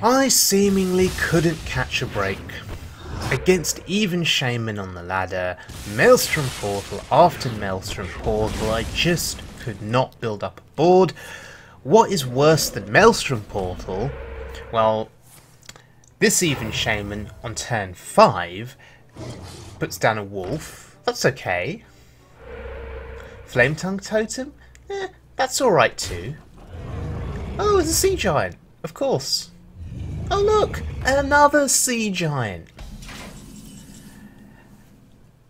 I seemingly couldn't catch a break. Against even Shaman on the ladder, Maelstrom Portal after Maelstrom Portal, I just could not build up a board. What is worse than Maelstrom Portal? Well, this even Shaman on turn 5 puts down a wolf. That's okay. Flame Tongue Totem? That's alright too. Oh, it's a sea giant, of course. Oh look, another sea giant.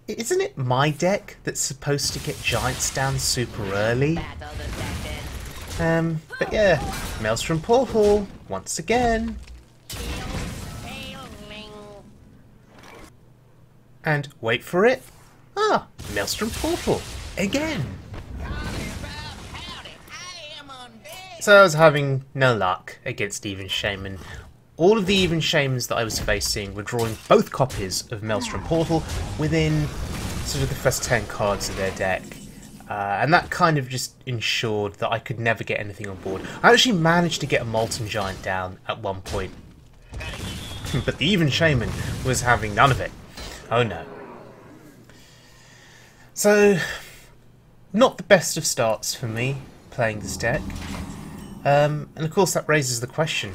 Isn't it my deck that's supposed to get giants down super early? But yeah, Maelstrom Portal, once again. And wait for it. Ah, Maelstrom Portal, again. So I was having no luck against Even Shaman. All of the Even Shamans that I was facing were drawing both copies of Maelstrom Portal within sort of the first 10 cards of their deck. And that kind of just ensured that I could never get anything on board. I actually managed to get a Molten Giant down at one point. But the Even Shaman was having none of it. Oh no. So, not the best of starts for me playing this deck. And of course that raises the question,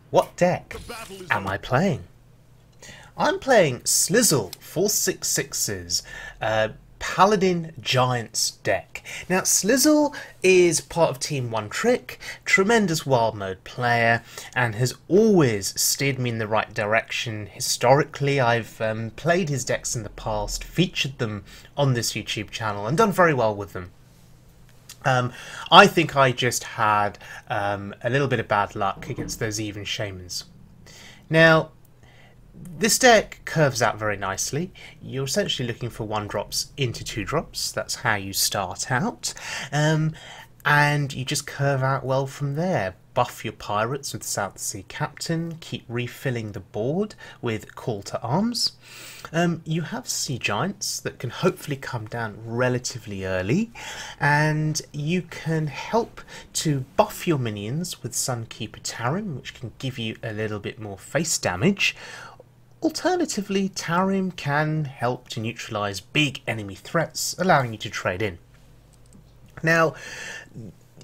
what deck am I playing? I'm playing Slizzle466's Paladin Giants deck. Now Slizzle is part of Team One Trick, tremendous wild mode player, and has always steered me in the right direction. Historically, I've played his decks in the past, featured them on this YouTube channel, and done very well with them. I think I just had a little bit of bad luck against those Even Shamans. Now, this deck curves out very nicely. You're essentially looking for 1-drops into 2-drops. That's how you start out. And you just curve out well from there. Buff your pirates with South Sea Captain, keep refilling the board with Call to Arms. You have sea giants that can hopefully come down relatively early, and you can help to buff your minions with Sunkeeper Tarim, which can give you a little bit more face damage. Alternatively, Tarim can help to neutralise big enemy threats, allowing you to trade in. Now,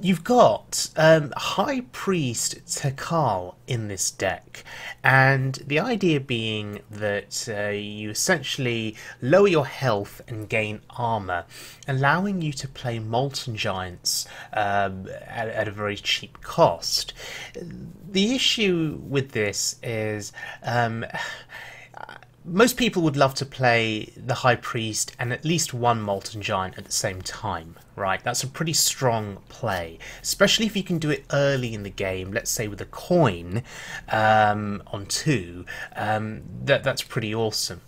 you've got High Priest Thekal in this deck, and the idea being that you essentially lower your health and gain armour, allowing you to play Molten Giants at a very cheap cost. The issue with this is most people would love to play the High Priest and at least one Molten Giant at the same time, right? That's a pretty strong play, especially if you can do it early in the game, let's say with a coin on 2, that's pretty awesome.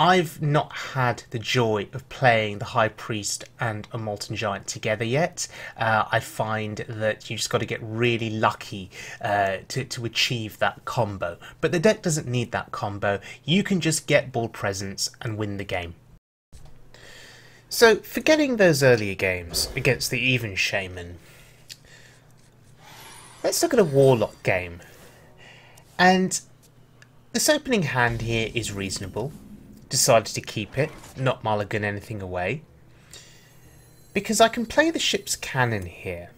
I've not had the joy of playing the High Priest and a Molten Giant together yet. I find that you just got to get really lucky to achieve that combo. But the deck doesn't need that combo. You can just get board presence and win the game. So, forgetting those earlier games against the Even Shaman, let's look at a Warlock game. And this opening hand here is reasonable. Decided to keep it, not mulligan anything away, because I can play the ship's cannon here,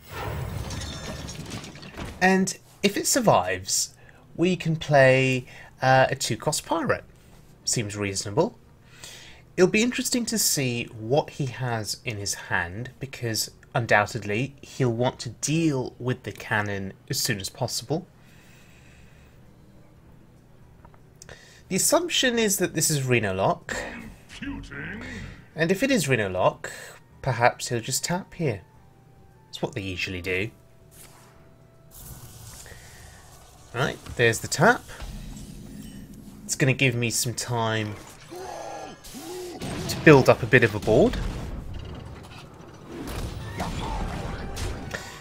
and if it survives we can play a 2-cost pirate. Seems reasonable. It'll be interesting to see what he has in his hand, because undoubtedly he'll want to deal with the cannon as soon as possible. The assumption is that this is Reno Lock, and if it is Reno Lock, perhaps he'll just tap here. It's what they usually do. Right, there's the tap. It's going to give me some time to build up a bit of a board.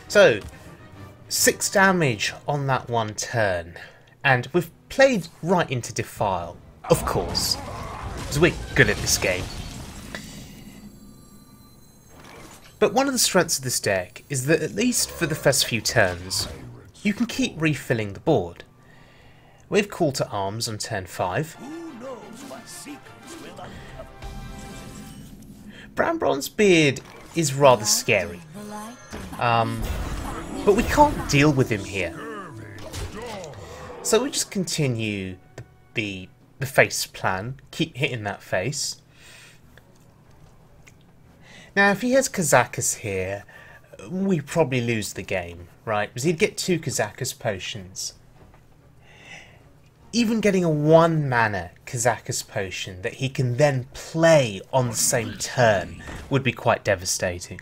So, 6 damage on that one turn, and we've played right into Defile, of course, because we're good at this game. But one of the strengths of this deck is that at least for the first few turns, you can keep refilling the board. with Call to Arms on turn 5. Brown Bronzebeard is rather scary, but we can't deal with him here. So we just continue the face plan, keep hitting that face. Now if he has Kazakus here, we probably lose the game, right? Because he'd get 2 Kazakus potions. Even getting a 1 mana Kazakus potion that he can then play on the same turn would be quite devastating.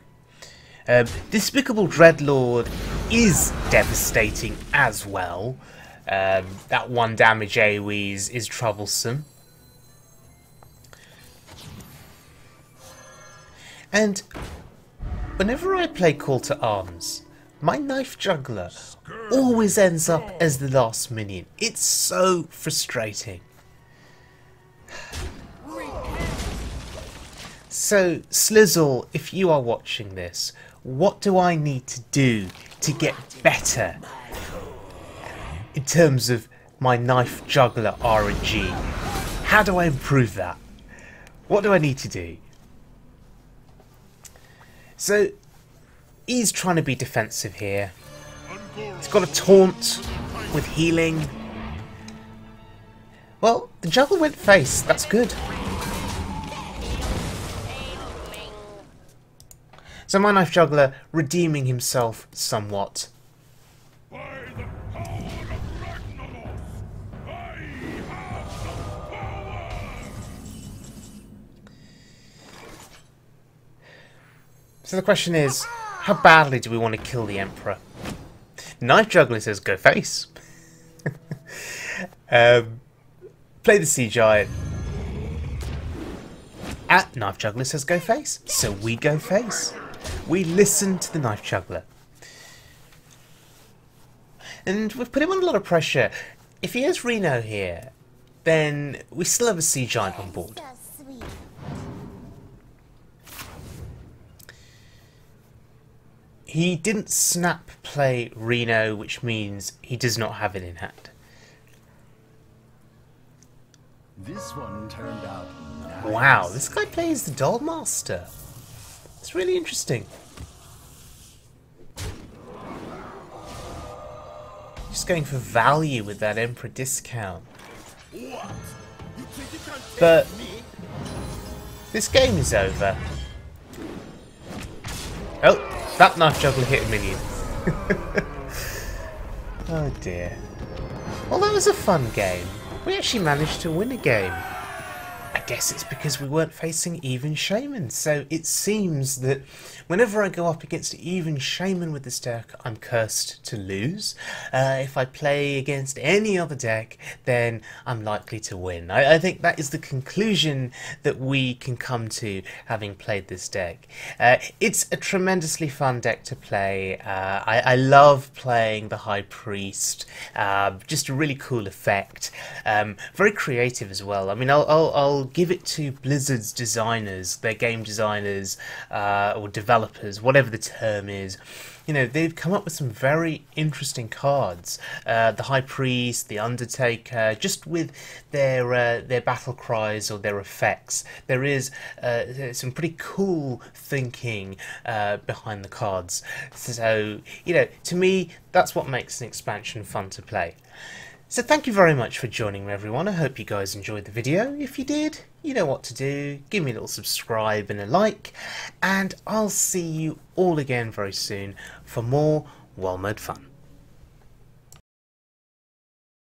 Despicable Dreadlord is devastating as well. That 1 damage AoE is troublesome. And whenever I play Call to Arms, my Knife Juggler always ends up as the last minion. It's so frustrating. So, Slizzle, if you are watching this, what do I need to do to get better in terms of my Knife Juggler RNG? How do I improve that? What do I need to do? So, he's trying to be defensive here. He's got a taunt with healing. Well, the juggle went face. That's good. So my Knife Juggler redeeming himself somewhat. So the question is, how badly do we want to kill the Emperor? Knife Juggler says go face. Play the Sea Giant. Knife Juggler says go face, so we go face. We listen to the Knife Juggler. And we've put him on a lot of pressure. If he has Reno here, then we still have a Sea Giant on board. He didn't snap play Reno, which means he does not have it in hand. This one turned out nice. Wow, this guy plays the Doll Master. It's really interesting. Just going for value with that Emperor discount. But this game is over. Oh! That Knife Juggler hit a minion. Oh dear. Well, that was a fun game. We actually managed to win a game. I guess it's because we weren't facing even Shaman. So it seems that whenever I go up against even Shaman with this deck, I'm cursed to lose. If I play against any other deck, then I'm likely to win. I think that is the conclusion that we can come to having played this deck. It's a tremendously fun deck to play. I love playing the High Priest. Just a really cool effect. Very creative as well. I mean, I'll give it to Blizzard's designers, their game designers, or developers, whatever the term is. You know, they've come up with some very interesting cards. The High Priest, the Undertaker, just with their battle cries or their effects. There is some pretty cool thinking behind the cards. So, you know, to me, that's what makes an expansion fun to play. So thank you very much for joining me, everyone. I hope you guys enjoyed the video. If you did, you know what to do. Give me a little subscribe and a like. And I'll see you all again very soon for more well-made fun.